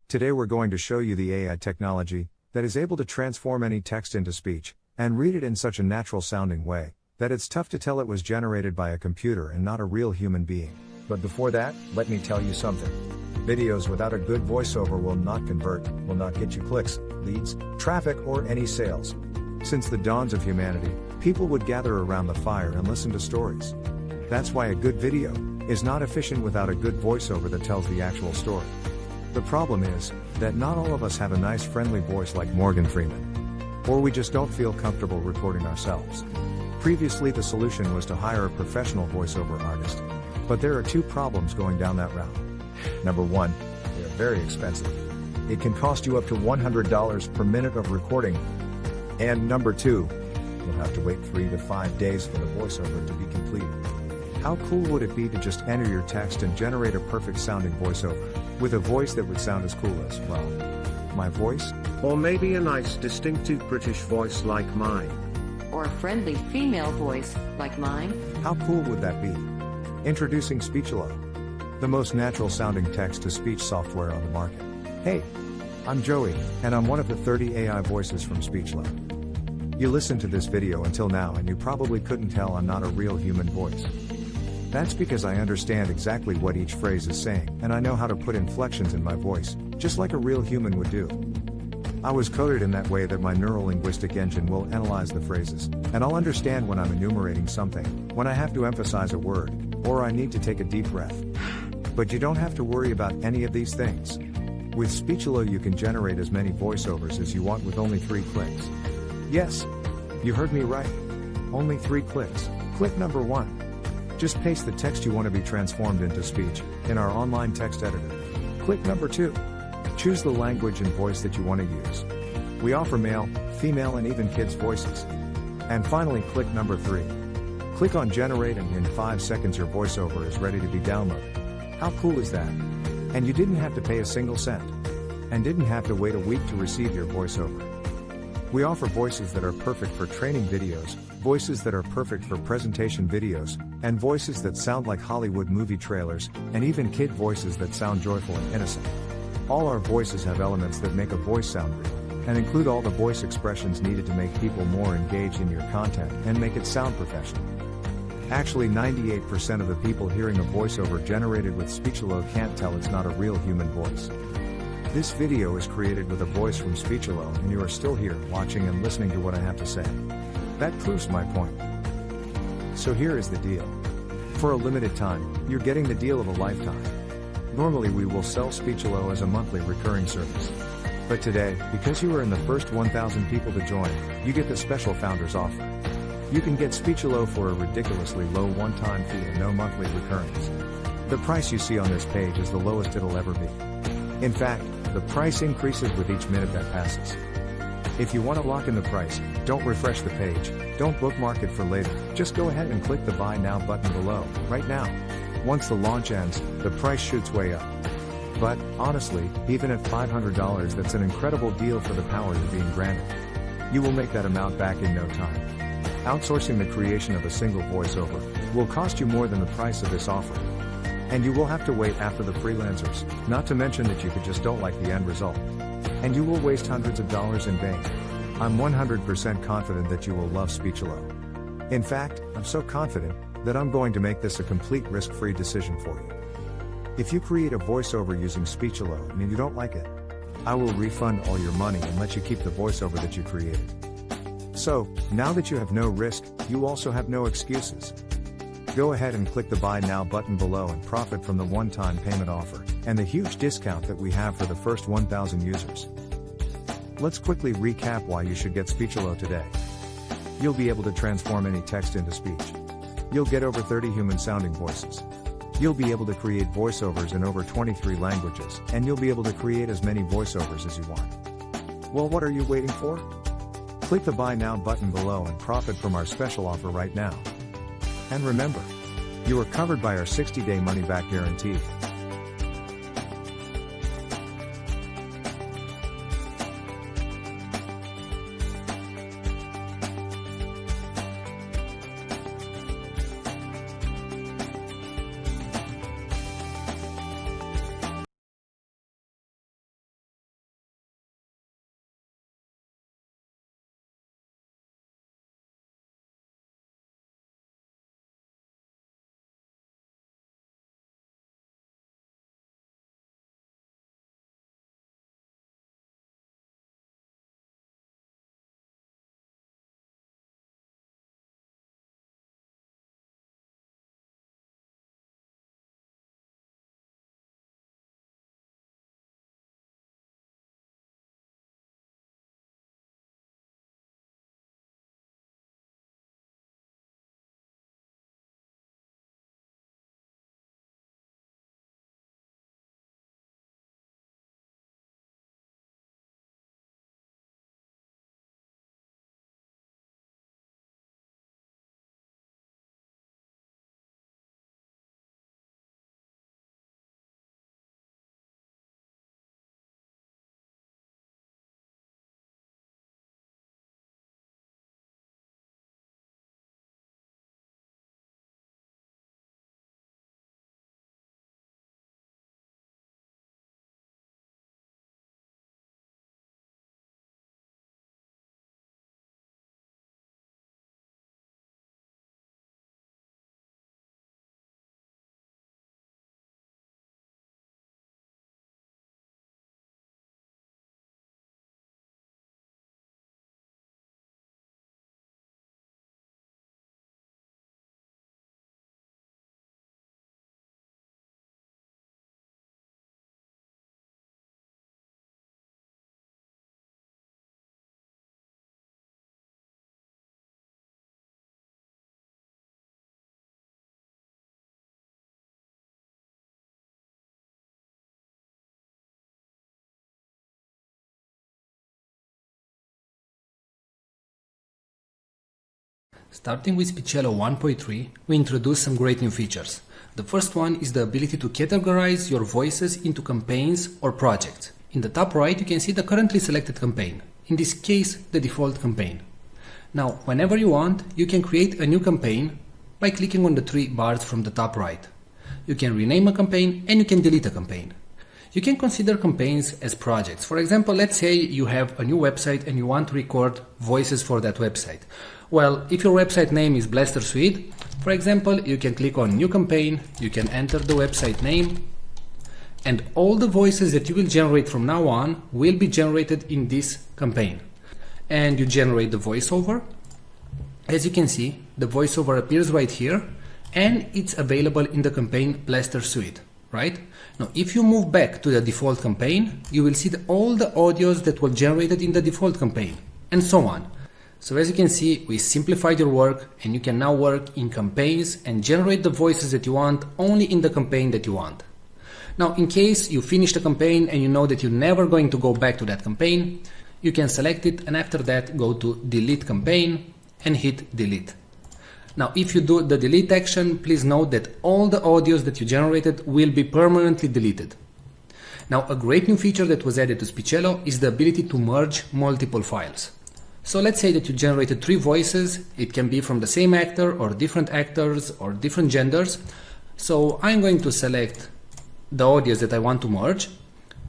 Today we're going to show you the AI technology that is able to transform any text into speech, and read it in such a natural sounding way, that it's tough to tell it was generated by a computer and not a real human being. But before that, let me tell you something. Videos without a good voiceover will not convert, will not get you clicks, leads, traffic, or any sales. Since the dawns of humanity, people would gather around the fire and listen to stories. That's why a good video is not efficient without a good voiceover that tells the actual story. The problem is that not all of us have a nice friendly voice like Morgan Freeman. Or we just don't feel comfortable recording ourselves. Previously the solution was to hire a professional voiceover artist. But there are two problems going down that route. Number one, they are very expensive. It can cost you up to $100 per minute of recording. And number two, you'll have to wait 3 to 5 days for the voiceover to be completed. How cool would it be to just enter your text and generate a perfect sounding voiceover, with a voice that would sound as cool as, well, my voice? Or maybe a nice distinctive British voice like mine. Or a friendly female voice like mine? How cool would that be? Introducing Speechelo, the most natural sounding text-to-speech software on the market. Hey, I'm Joey, and I'm one of the 30 AI voices from Speechelo. You listened to this video until now and you probably couldn't tell I'm not a real human voice. That's because I understand exactly what each phrase is saying, and I know how to put inflections in my voice, just like a real human would do. I was coded in that way that my neurolinguistic engine will analyze the phrases, and I'll understand when I'm enumerating something, when I have to emphasize a word, or I need to take a deep breath. But you don't have to worry about any of these things. With Speechelo you can generate as many voiceovers as you want with only 3 clicks. Yes, you heard me right. Only 3 clicks. Click number 1. Just paste the text you want to be transformed into speech in our online text editor. Click number 2. Choose the language and voice that you want to use. We offer male, female, and even kids' voices. And finally, click number 3. Click on generate, and in 5 seconds your voiceover is ready to be downloaded. How cool is that? And you didn't have to pay a single cent. And didn't have to wait a week to receive your voiceover. We offer voices that are perfect for training videos, voices that are perfect for presentation videos, and voices that sound like Hollywood movie trailers, and even kid voices that sound joyful and innocent. All our voices have elements that make a voice sound real, and include all the voice expressions needed to make people more engaged in your content and make it sound professional. Actually, 98% of the people hearing a voiceover generated with Speechelo can't tell it's not a real human voice. This video is created with a voice from Speechelo, and you are still here watching and listening to what I have to say. That proves my point. So here is the deal. For a limited time, you're getting the deal of a lifetime. Normally we will sell Speechelo as a monthly recurring service. But today, because you are in the first 1,000 people to join, you get the special founders offer. You can get Speechelo for a ridiculously low one-time fee and no monthly recurrings. The price you see on this page is the lowest it'll ever be. In fact, the price increases with each minute that passes. If you want to lock in the price, don't refresh the page, don't bookmark it for later, just go ahead and click the Buy Now button below, right now. Once the launch ends, the price shoots way up. But, honestly, even at $500 that's an incredible deal for the power you're being granted. You will make that amount back in no time. Outsourcing the creation of a single voiceover will cost you more than the price of this offer. And you will have to wait after the freelancers, not to mention that you just don't like the end result. And you will waste hundreds of dollars in vain. I'm 100% confident that you will love Speechelo. In fact, I'm so confident that I'm going to make this a complete risk-free decision for you. If you create a voiceover using Speechelo and you don't like it, I will refund all your money and let you keep the voiceover that you created. So, now that you have no risk, you also have no excuses. Go ahead and click the Buy Now button below and profit from the one-time payment offer, and the huge discount that we have for the first 1,000 users. Let's quickly recap why you should get Speechelo today. You'll be able to transform any text into speech. You'll get over 30 human-sounding voices. You'll be able to create voiceovers in over 23 languages, and you'll be able to create as many voiceovers as you want. Well, what are you waiting for? Click the Buy Now button below and profit from our special offer right now. And remember, you are covered by our 60-day money-back guarantee. Starting with Speechelo 1.3, we introduced some great new features. The first one is the ability to categorize your voices into campaigns or projects. In the top right, you can see the currently selected campaign. In this case, the default campaign. Now, whenever you want, you can create a new campaign by clicking on the three bars from the top right. You can rename a campaign and you can delete a campaign. You can consider campaigns as projects. For example, let's say you have a new website and you want to record voices for that website. Well, if your website name is Blaster Suite, for example, you can click on New Campaign, you can enter the website name, and all the voices that you will generate from now on will be generated in this campaign. And you generate the voiceover. As you can see, the voiceover appears right here, and it's available in the campaign Blaster Suite, right? Now, if you move back to the default campaign, you will see all the audios that were generated in the default campaign, and so on. So as you can see, we simplified your work, and you can now work in campaigns and generate the voices that you want only in the campaign that you want. Now, in case you finish the campaign and you know that you're never going to go back to that campaign, you can select it and after that go to Delete Campaign and hit Delete. Now, if you do the delete action, please note that all the audios that you generated will be permanently deleted. Now, a great new feature that was added to Speechelo is the ability to merge multiple files. So let's say that you generated 3 voices. It can be from the same actor or different actors or different genders. So I'm going to select the audios that I want to merge.